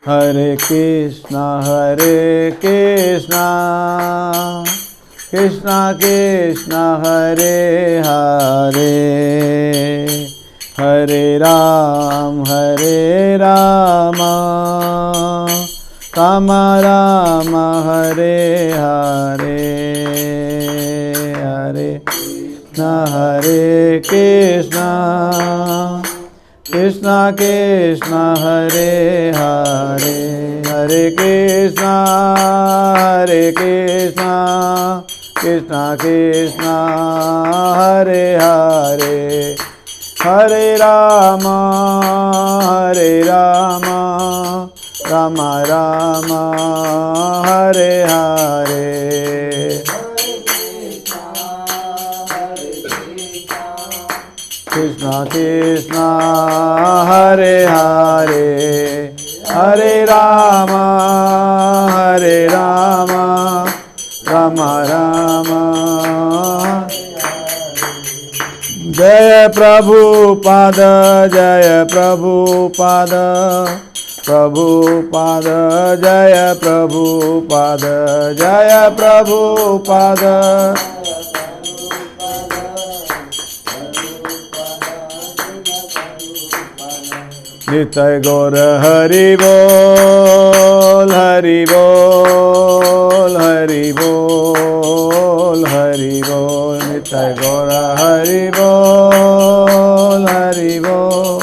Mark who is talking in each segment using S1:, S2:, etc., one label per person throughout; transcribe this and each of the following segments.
S1: हरे कृष्णा कृष्णा कृष्णा हरे हरे, हरे राम राम राम हरे हरे, हरे कृष्णा कृष्णा कृष्णा हरे हरे, हरे कृष्णा कृष्णा कृष्णा हरे हरे, हरे राम राम राम हरे हरे। कृष्णा कृष्णा हरे हरे, हरे राम राम राम। जय प्रभुपाद जय प्रभुपाद, प्रभुपाद जय प्रभुपाद, जय प्रभुपाद। नित्य गौर हरि बोल हरि बोल हरि बोल हरि बोल, नित्य गौर हरि बोल हरि बोल।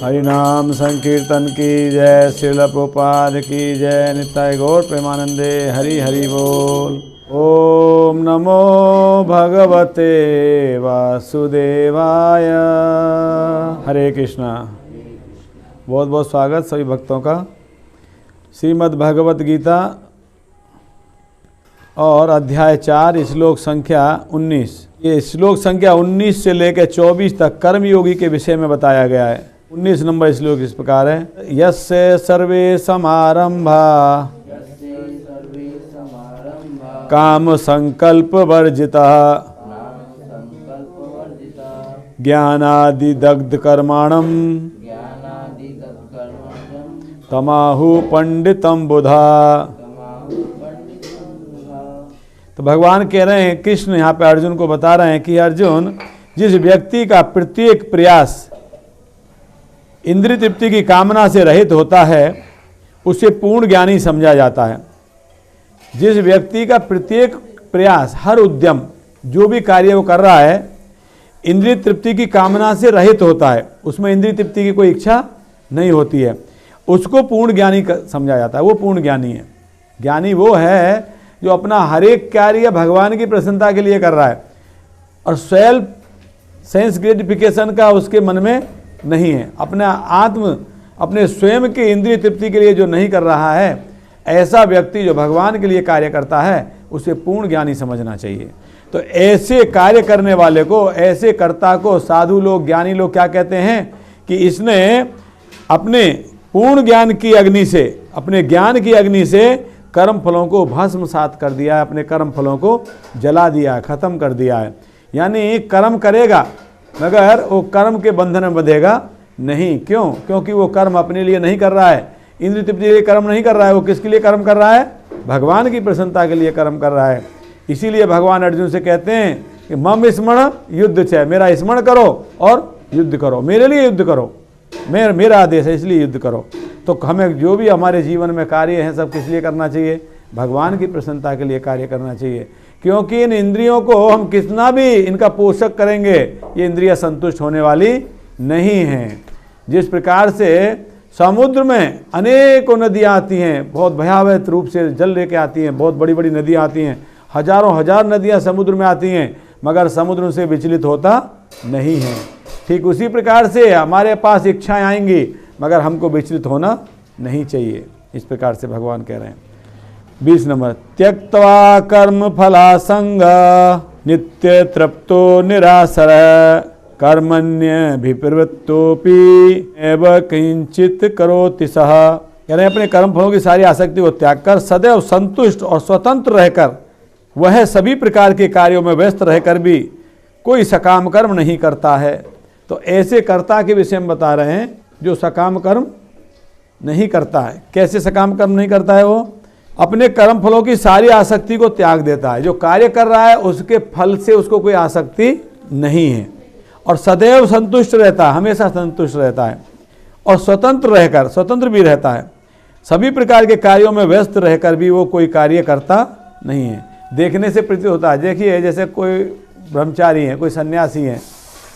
S1: हरि नाम संकीर्तन की जय, श्रील प्रभुपाद की जय, नित्य गौर प्रेमानंदे हरि हरि बोल। ओम नमो भगवते वासुदेवाय। हरे कृष्णा। बहुत बहुत स्वागत सभी भक्तों का। श्रीमद् भगवत गीता और अध्याय 4 श्लोक संख्या 19। ये श्लोक संख्या 19 से लेकर 24 तक कर्मयोगी के विषय में बताया गया है। 19 नंबर श्लोक इस प्रकार है, यस्य सर्वे समारंभा काम संकल्प वर्जिता ज्ञानादि दग्ध कर्माणम तमाहु पंडितम बुधा। तो भगवान कह रहे हैं, कृष्ण यहाँ पे अर्जुन को बता रहे हैं कि अर्जुन, जिस व्यक्ति का प्रत्येक प्रयास इंद्रिय तृप्ति की कामना से रहित होता है उसे पूर्ण ज्ञानी समझा जाता है। जिस व्यक्ति का प्रत्येक प्रयास, हर उद्यम, जो भी कार्य वो कर रहा है इंद्रिय तृप्ति की कामना से रहित होता है, उसमें इंद्रिय तृप्ति की कोई इच्छा नहीं होती है, उसको पूर्ण ज्ञानी समझा जाता है। वो पूर्ण ज्ञानी है। ज्ञानी वो है जो अपना हर एक कार्य भगवान की प्रसन्नता के लिए कर रहा है और सेल्फ सेंस ग्रेटिफिकेशन का उसके मन में नहीं है। अपने स्वयं के इंद्रिय तृप्ति के लिए जो नहीं कर रहा है, ऐसा व्यक्ति जो भगवान के लिए कार्य करता है उसे पूर्ण ज्ञानी समझना चाहिए। तो ऐसे कार्य करने वाले को, ऐसे कर्ता को साधु लोग, ज्ञानी लोग क्या कहते हैं कि इसने अपने पूर्ण ज्ञान की अग्नि से, अपने ज्ञान की अग्नि से कर्म फलों को भस्मसात कर दिया है, अपने कर्म फलों को जला दिया है, खत्म कर दिया है। यानी कर्म करेगा मगर वो कर्म के बंधन में बंधेगा नहीं। क्यों? क्योंकि वो कर्म अपने लिए नहीं कर रहा है, इंद्रिय तृप्ति के लिए कर्म नहीं कर रहा है। वो किसके लिए कर्म कर रहा है? भगवान की प्रसन्नता के लिए कर्म कर रहा है। इसीलिए भगवान अर्जुन से कहते हैं कि मम स्मरण युद्ध छे, मेरा स्मरण करो और युद्ध करो, मेरे लिए युद्ध करो, मेरा आदेश है इसलिए युद्ध करो। तो हमें जो भी हमारे जीवन में कार्य हैं सब किस लिए करना चाहिए? भगवान की प्रसन्नता के लिए कार्य करना चाहिए। क्योंकि इन इंद्रियों को हम कितना भी इनका पोषक करेंगे, ये इंद्रियां संतुष्ट होने वाली नहीं हैं। जिस प्रकार से समुद्र में अनेकों नदियाँ आती हैं, बहुत भयावह रूप से जल लेके आती हैं, बहुत बड़ी बड़ी नदियाँ आती हैं, हजारों हजार नदियाँ समुद्र में आती हैं, मगर समुद्र से विचलित होता नहीं है। ठीक उसी प्रकार से हमारे पास इच्छाएं आएंगी मगर हमको विचलित होना नहीं चाहिए। इस प्रकार से भगवान कह रहे हैं। 20 नंबर, त्यक्त्वा कर्म फलासंग नित्य तृप्तो निरासर कर्मण्यभिप्रवृत्तोपि एव किंचित करोति सः। यानी अपने कर्म फलों की सारी आसक्ति को त्याग कर सदैव संतुष्ट और स्वतंत्र रहकर वह सभी प्रकार के कार्यों में व्यस्त रहकर भी कोई सकाम कर्म नहीं करता है। तो ऐसे कर्ता के विषय में बता रहे हैं जो सकाम कर्म नहीं करता है। कैसे सकाम कर्म नहीं करता है? वो अपने कर्म फलों की सारी आसक्ति को त्याग देता है। जो कार्य कर रहा है उसके फल से उसको कोई आसक्ति नहीं है, और सदैव संतुष्ट रहता है, हमेशा संतुष्ट रहता है, और स्वतंत्र भी रहता है। सभी प्रकार के कार्यों में व्यस्त रहकर भी वो कोई कार्य करता नहीं है। देखने से प्रतीत होता है, देखिए जैसे कोई ब्रह्मचारी है, कोई सन्यासी है,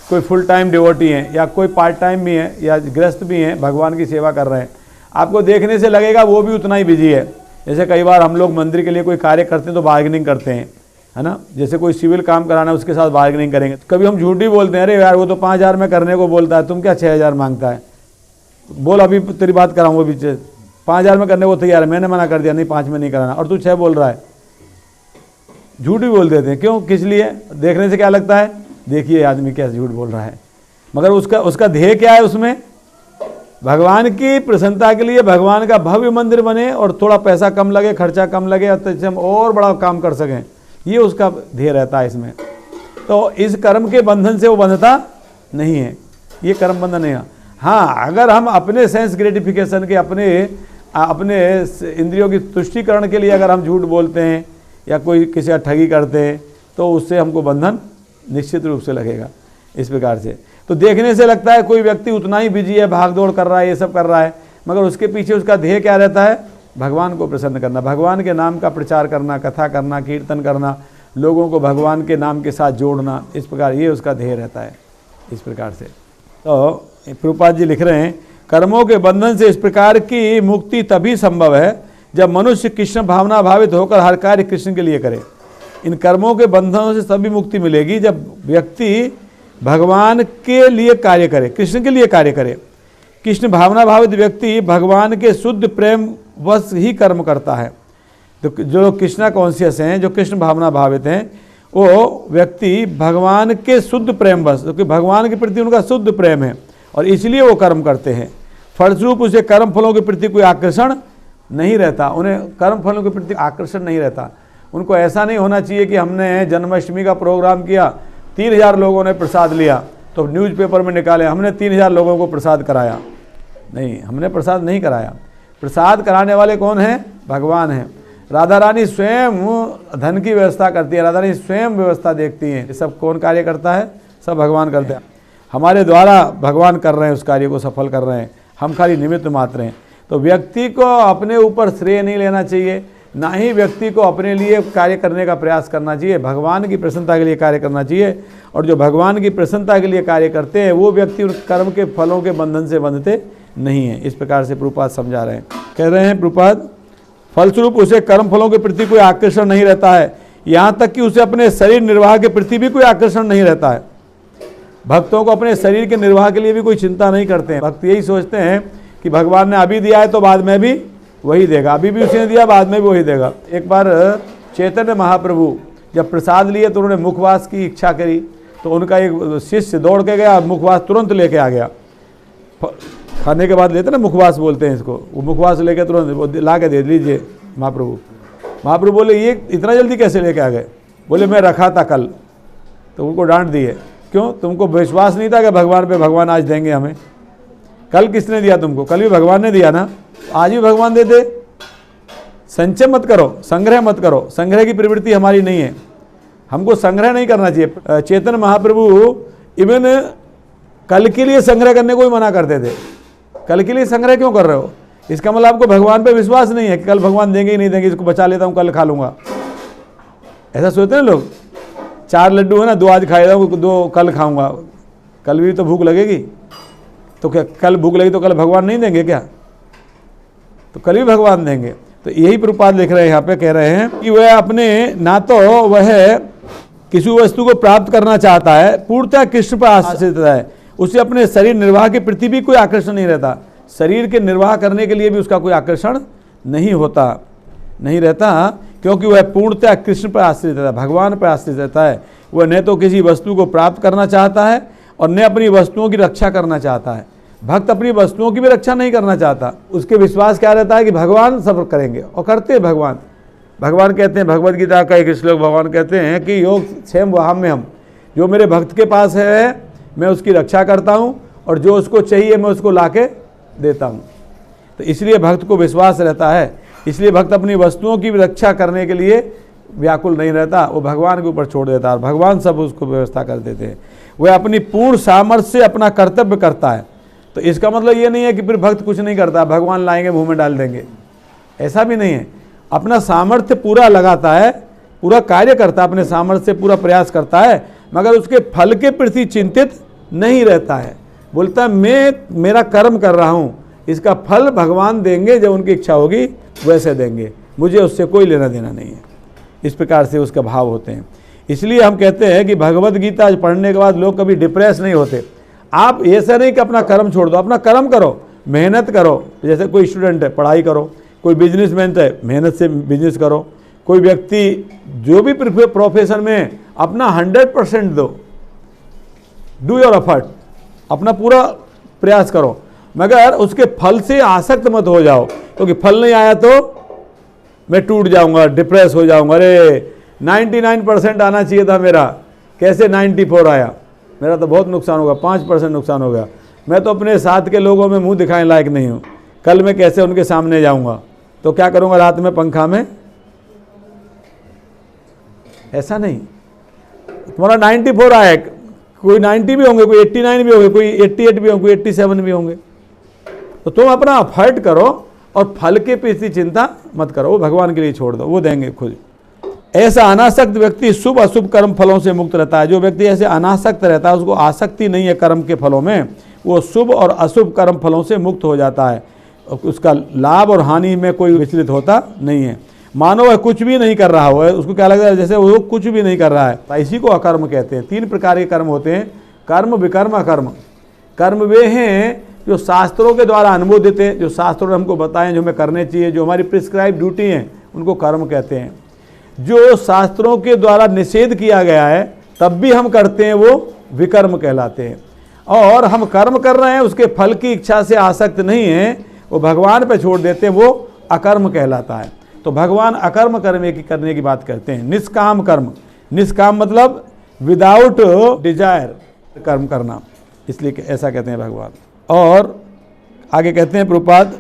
S1: कोई फुल टाइम डिवोटी है, या कोई पार्ट टाइम भी है, या गृहस्थ भी हैं, भगवान की सेवा कर रहे हैं, आपको देखने से लगेगा वो भी उतना ही बिजी है। जैसे कई बार हम लोग मंदिर के लिए कोई कार्य करते हैं तो बार्गेनिंग करते हैं, है ना। जैसे कोई सिविल काम कराना है उसके साथ बार्गेनिंग करेंगे। कभी हम झूठ ही बोलते हैं, अरे यार वो तो 5,000 में करने को बोलता है, तुम क्या 6,000 मांगता है, बोल अभी तेरी बात कराऊँ, वो भी 5,000 में करने को तैयार है, मैंने मना कर दिया नहीं 5 में नहीं कराना, और तू 6 बोल रहा है। झूठ भी बोल देते हैं। क्यों? किस लिए? देखने से क्या लगता है, देखिए आदमी क्या झूठ बोल रहा है, मगर उसका ध्येय क्या है? उसमें भगवान की प्रसन्नता के लिए भगवान का भव्य मंदिर बने और थोड़ा पैसा कम लगे, खर्चा कम लगे, तो हम और बड़ा काम कर सकें, ये उसका ध्येय रहता है इसमें। तो इस कर्म के बंधन से वो बंधता नहीं है, ये कर्म बंधन नहीं है। हाँ, अगर हम अपने सेंस ग्रेटिफिकेशन के, अपने इंद्रियों की तुष्टिकरण के लिए अगर हम झूठ बोलते हैं या कोई किसी का ठगी करते हैं तो उससे हमको बंधन निश्चित रूप से लगेगा। इस प्रकार से तो देखने से लगता है कोई व्यक्ति उतना ही बिजी है, भाग दौड़ कर रहा है, ये सब कर रहा है, मगर उसके पीछे उसका ध्येय क्या रहता है? भगवान को प्रसन्न करना, भगवान के नाम का प्रचार करना, कथा करना, कीर्तन करना, लोगों को भगवान के नाम के साथ जोड़ना, इस प्रकार ये उसका ध्येय रहता है। इस प्रकार से तो प्रभुपाद जी लिख रहे हैं, कर्मों के बंधन से इस प्रकार की मुक्ति तभी संभव है जब मनुष्य कृष्ण भावना भावित होकर हर कार्य कृष्ण के लिए करे। इन कर्मों के बंधनों से तभी मुक्ति मिलेगी जब व्यक्ति भगवान के लिए कार्य करे, कृष्ण के लिए कार्य करे। कृष्ण भावना भावित व्यक्ति भगवान के शुद्ध प्रेम वश ही कर्म करता है। तो जो कृष्णा कॉन्शियस हैं, जो कृष्ण भावना भावित हैं, वो व्यक्ति भगवान के शुद्ध प्रेम वश, क्योंकि भगवान के प्रति उनका शुद्ध प्रेम है और इसलिए वो कर्म करते हैं। फलस्वरूप उसे कर्म फलों के प्रति कोई आकर्षण नहीं रहता, उन्हें कर्म फलों के प्रति आकर्षण नहीं रहता। उनको ऐसा नहीं होना चाहिए कि हमने जन्माष्टमी का प्रोग्राम किया, 3,000 लोगों ने प्रसाद लिया तो न्यूज़पेपर में निकाले हमने 3,000 लोगों को प्रसाद कराया। नहीं, हमने प्रसाद नहीं कराया। प्रसाद कराने वाले कौन हैं? भगवान हैं। राधा रानी स्वयं धन की व्यवस्था करती है, राधा रानी स्वयं व्यवस्था देखती हैं। ये सब कौन कार्य करता है? सब भगवान करते हैं। हमारे द्वारा भगवान कर रहे हैं, उस कार्य को सफल कर रहे हैं, हम खाली निमित्त मात्र हैं। तो व्यक्ति को अपने ऊपर श्रेय नहीं लेना चाहिए, ना ही व्यक्ति को अपने लिए कार्य करने का प्रयास करना चाहिए। भगवान की प्रसन्नता के लिए कार्य करना चाहिए, और जो भगवान की प्रसन्नता के लिए कार्य करते हैं वो व्यक्ति उन कर्म के फलों के बंधन से बंधते नहीं हैं। इस प्रकार से प्रभुपाद समझा रहे हैं। कह रहे हैं प्रभुपाद, फलस्वरूप उसे कर्म फलों के प्रति कोई आकर्षण नहीं रहता है, यहाँ तक कि उसे अपने शरीर निर्वाह के प्रति भी कोई आकर्षण नहीं रहता है। भक्तों को अपने शरीर के निर्वाह के लिए भी कोई चिंता नहीं करते हैं। भक्त यही सोचते हैं कि भगवान ने अभी दिया है तो बाद में भी वही देगा, अभी भी उसने दिया बाद में भी वही देगा। एक बार चैतन्य महाप्रभु जब प्रसाद लिए तो उन्होंने मुखवास की इच्छा करी, तो उनका एक शिष्य दौड़ के गया, मुखवास तुरंत लेके आ गया। खाने के बाद लेते ना मुखवास बोलते हैं इसको, वो मुखवास लेके तुरंत ला के दे लीजिए महाप्रभु। महाप्रभु बोले ये इतना जल्दी कैसे लेके आ गए? बोले मैं रखा था कल। तो उनको डांट दिए, क्यों? तुमको विश्वास नहीं था कि भगवान पे भगवान आज देंगे हमें? कल किसने दिया तुमको? कल भी भगवान ने दिया ना, आज भी भगवान दे दे। संचय मत करो, संग्रह मत करो, संग्रह की प्रवृत्ति हमारी नहीं है, हमको संग्रह नहीं करना चाहिए। चैतन्य महाप्रभु इवन कल के लिए संग्रह करने को ही मना करते थे। कल के लिए संग्रह क्यों कर रहे हो? इसका मतलब आपको भगवान पे विश्वास नहीं है कि कल भगवान देंगे ही नहीं देंगे, इसको बचा लेता हूँ कल खा लूँगा। ऐसा सोचते हैं लोग। 4 लड्डू है ना, 2 आज खाएगा, 2 कल खाऊंगा, कल भी तो भूख लगेगी। तो क्या कल भूख लगी तो कल भगवान नहीं देंगे क्या? तो कल भी भगवान देंगे। तो यही प्रभुपाद लिख रहे हैं यहाँ पे, कह रहे हैं कि वह अपने ना तो वह किसी वस्तु को प्राप्त करना चाहता है, पूर्णतः कृष्ण पर आश्रित है, उसे अपने शरीर निर्वाह के प्रति भी कोई आकर्षण नहीं रहता। शरीर के निर्वाह करने के लिए भी उसका कोई आकर्षण नहीं रहता, क्योंकि वह पूर्णतः कृष्ण पर आश्रित रहता है, भगवान पर आश्रित रहता है। वह न तो किसी वस्तु को प्राप्त करना चाहता है और न अपनी वस्तुओं की रक्षा करना चाहता है। भक्त अपनी वस्तुओं की भी रक्षा नहीं करना चाहता। उसके विश्वास क्या रहता है कि भगवान सब करेंगे, और करते हैं भगवान। भगवान कहते हैं, भगवद गीता का एक श्लोक भगवान कहते हैं कि योग क्षेम वहाम में हम, जो मेरे भक्त के पास है मैं उसकी रक्षा करता हूँ और जो उसको चाहिए मैं उसको लाके देता हूँ। तो इसलिए भक्त को विश्वास रहता है, इसलिए भक्त अपनी वस्तुओं की रक्षा करने के लिए व्याकुल नहीं रहता, वो भगवान के ऊपर छोड़ देता है और भगवान सब उसको व्यवस्था कर देते हैं। वह अपनी पूर्ण सामर्थ्य से अपना कर्तव्य करता है। तो इसका मतलब ये नहीं है कि फिर भक्त कुछ नहीं करता, भगवान लाएंगे मुंह में डाल देंगे, ऐसा भी नहीं है। अपना सामर्थ्य पूरा लगाता है, पूरा कार्य करता है, अपने सामर्थ्य से पूरा प्रयास करता है, मगर उसके फल के प्रति चिंतित नहीं रहता है। बोलता है मैं मेरा कर्म कर रहा हूँ, इसका फल भगवान देंगे, जब उनकी इच्छा होगी वैसे देंगे, मुझे उससे कोई लेना देना नहीं है। इस प्रकार से उसका भाव होते हैं। इसलिए हम कहते हैं कि भगवत गीता पढ़ने के बाद लोग कभी डिप्रेस नहीं होते। आप ऐसा नहीं कि अपना कर्म छोड़ दो, अपना कर्म करो, मेहनत करो। जैसे कोई स्टूडेंट है पढ़ाई करो, कोई बिजनेसमैन है मेहनत से बिजनेस करो, कोई व्यक्ति जो भी प्रोफेशन में अपना 100% दो, डू योर एफर्ट, अपना पूरा प्रयास करो, मगर उसके फल से आसक्त मत हो जाओ, क्योंकि फल नहीं आया तो मैं टूट जाऊंगा, डिप्रेस हो जाऊंगा। अरे 99% आना चाहिए था मेरा, कैसे 94 आया, मेरा तो बहुत नुकसान होगा, 5% नुकसान हो गया, मैं तो अपने साथ के लोगों में मुंह दिखाने लायक नहीं हूँ, कल मैं कैसे उनके सामने जाऊंगा, तो क्या करूंगा रात में पंखा में। ऐसा नहीं, तुम्हारा 94 आया, कोई 90 भी होंगे, कोई 89 भी होंगे, कोई 88 भी होंगे, कोई 87 भी होंगे, तो तुम अपना एफर्ट करो और फल के प्रति चिंता मत करो, वो भगवान के लिए छोड़ दो, वो देंगे खुद। ऐसा अनासक्त व्यक्ति शुभ अशुभ कर्म फलों से मुक्त रहता है। जो व्यक्ति ऐसे अनासक्त रहता है, उसको आसक्ति नहीं है कर्म के फलों में, वो शुभ और अशुभ कर्म फलों से मुक्त हो जाता है, उसका लाभ और हानि में कोई विचलित होता नहीं है। मानो वह कुछ भी नहीं कर रहा हो, उसको क्या लगता है जैसे वो कुछ भी नहीं कर रहा है, इसी को अकर्म कहते हैं। 3 प्रकार के कर्म होते हैं, कर्म, विकर्म, अकर्म। कर्म वे हैं जो शास्त्रों के द्वारा अनुमोदित हैं, जो शास्त्रों ने हमको बताएं जो हमें करने चाहिए, जो हमारी प्रिस्क्राइब ड्यूटी हैं, उनको कर्म कहते हैं। जो शास्त्रों के द्वारा निषेध किया गया है तब भी हम करते हैं, वो विकर्म कहलाते हैं। और हम कर्म कर रहे हैं, उसके फल की इच्छा से आसक्त नहीं है, वो भगवान पे छोड़ देते हैं, वो अकर्म कहलाता है। तो भगवान अकर्म कर्म की करने की बात करते हैं, निष्काम कर्म। निष्काम मतलब विदाउट डिजायर कर्म करना, इसलिए ऐसा कहते हैं भगवान। और आगे कहते हैं प्रभुपाद,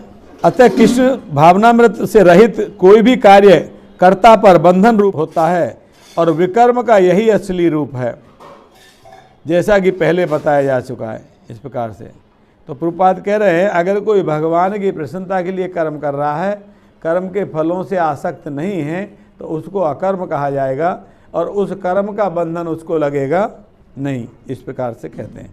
S1: अतः कृष्ण भावनामृत से रहित कोई भी कार्य कर्ता पर बंधन रूप होता है, और विकर्म का यही असली रूप है, जैसा कि पहले बताया जा चुका है। इस प्रकार से तो प्रभुपाद कह रहे हैं, अगर कोई भगवान की प्रसन्नता के लिए कर्म कर रहा है, कर्म के फलों से आसक्त नहीं है, तो उसको अकर्म कहा जाएगा, और उस कर्म का बंधन उसको लगेगा नहीं। इस प्रकार से कहते हैं।